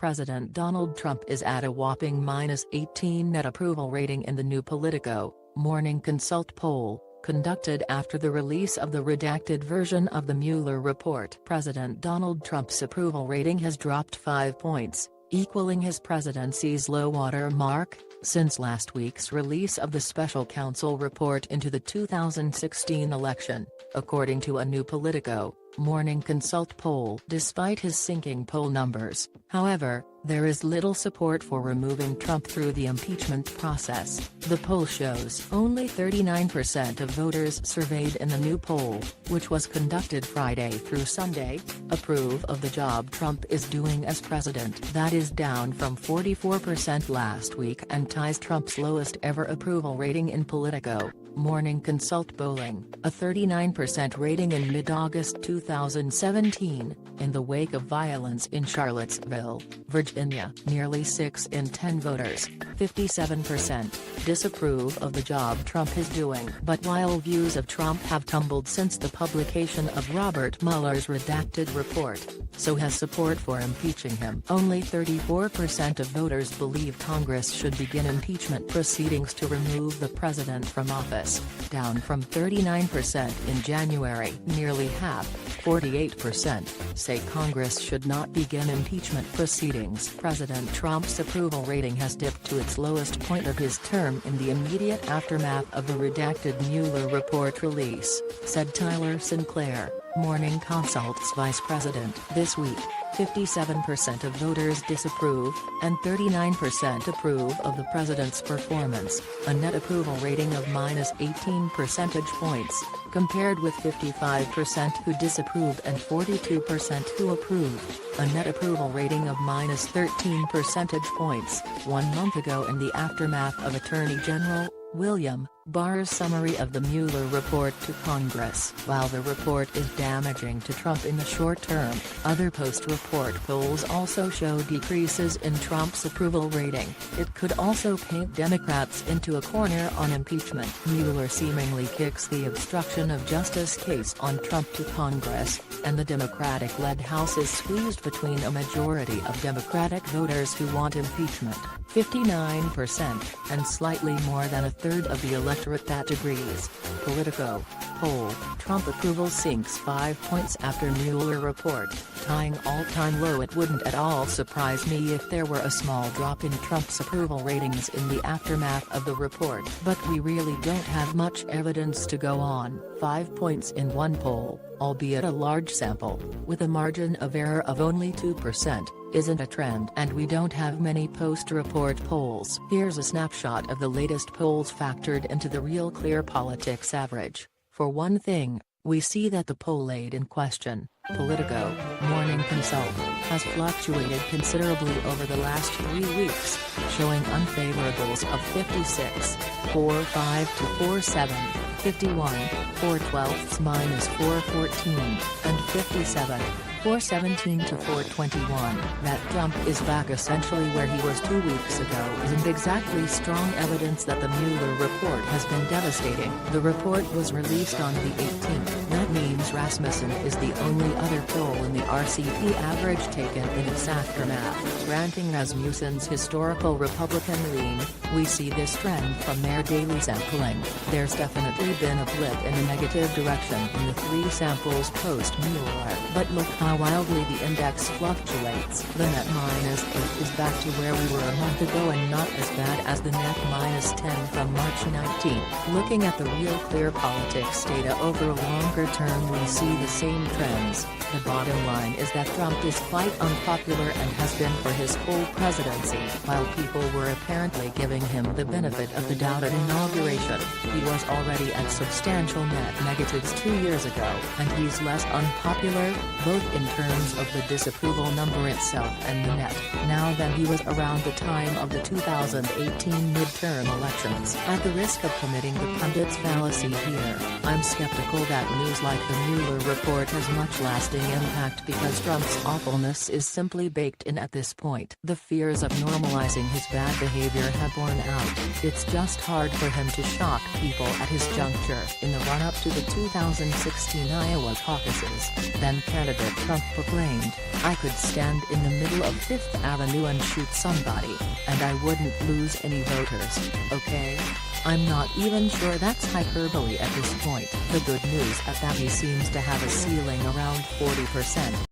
President Donald Trump is at a whopping -18 net approval rating in the new Politico, Morning Consult poll, conducted after the release of the redacted version of the Mueller report. President Donald Trump's approval rating has dropped 5 points, equaling his presidency's low-water mark since last week's release of the special counsel report into the 2016 election, according to a new Politico, Morning Consult poll. Despite his sinking poll numbers, however, there is little support for removing Trump through the impeachment process. The poll shows only 39% of voters surveyed in the new poll, which was conducted Friday through Sunday, approve of the job Trump is doing as president. That is down from 44% last week and ties Trump's lowest ever approval rating in Politico, Morning Consult polling, a 39% rating in mid-August 2017, in the wake of violence in Charlottesville, Virginia. Nearly 6 in 10 voters, 57%, disapprove of the job Trump is doing. But while views of Trump have tumbled since the publication of Robert Mueller's redacted report, so has support for impeaching him. Only 34% of voters believe Congress should begin impeachment proceedings to remove the president from office, down from 39% in January. Nearly half, 48%, say Congress should not begin impeachment proceedings. President Trump's approval rating has dipped to its lowest point of his term in the immediate aftermath of the redacted Mueller report release, said Tyler Sinclair, Morning Consult's vice president. This week, 57% of voters disapprove, and 39% approve of the president's performance, a net approval rating of -18 percentage points, compared with 55% who disapproved and 42% who approved, a net approval rating of -13 percentage points, 1 month ago. In the aftermath of Attorney General William Barr's summary of the Mueller report to Congress. While the report is damaging to Trump in the short term, other post-report polls also show decreases in Trump's approval rating. It could also paint Democrats into a corner on impeachment. Mueller seemingly kicks the obstruction of justice case on Trump to Congress, and the Democratic-led House is squeezed between a majority of Democratic voters who want impeachment, 59%, and slightly more than a third of the electorate that agrees. Politico poll, Trump approval sinks 5 points after Mueller report, tying all-time low. It wouldn't at all surprise me if there were a small drop in Trump's approval ratings in the aftermath of the report. But we really don't have much evidence to go on. 5 points in one poll, albeit a large sample, with a margin of error of only 2%. Isn't a trend, and we don't have many post-report polls. Here's a snapshot of the latest polls factored into the Real Clear Politics average. For one thing, we see that the poll aid in question, Politico, Morning Consult, has fluctuated considerably over the last 3 weeks, showing unfavorables of 56, 4.5 to 4.7, 51, 4/12ths -4.14, and 57, 417 to 421. That Trump is back essentially where he was 2 weeks ago isn't exactly strong evidence that the Mueller report has been devastating. The report was released on the 18th. That means Rasmussen is the only other poll in the RCP average taken in its aftermath. Granting Rasmussen's historical Republican lean, we see this trend from their daily sampling. There's definitely been a blip in a negative direction in the 3 samples post-Mueller. But look how wildly the index fluctuates. The net -8 is back to where we were a month ago and not as bad as the net -10 from March 19. Looking at the Real Clear Politics data over a longer term, we see the same trends. The bottom line is that Trump is quite unpopular and has been for his whole presidency. While people were apparently giving him the benefit of the doubt at inauguration, he was already at substantial net negatives 2 years ago, and he's less unpopular, both in terms of the disapproval number itself and the net, now than he was around the time of the 2018 midterm elections. At the risk of committing the pundit's fallacy here, I'm skeptical that news like the Mueller report has much lasting impact because Trump's awfulness is simply baked in at this point. The fears of normalizing his bad behavior have worn out. It's just hard for him to shock people at his juncture. In the run-up to the 2016 Iowa caucuses, then-candidate Trump proclaimed, "I could stand in the middle of Fifth Avenue and shoot somebody, and I wouldn't lose any voters, okay?" I'm not even sure that's hyperbole at this point. The good news is that he seems to have a ceiling around 40%.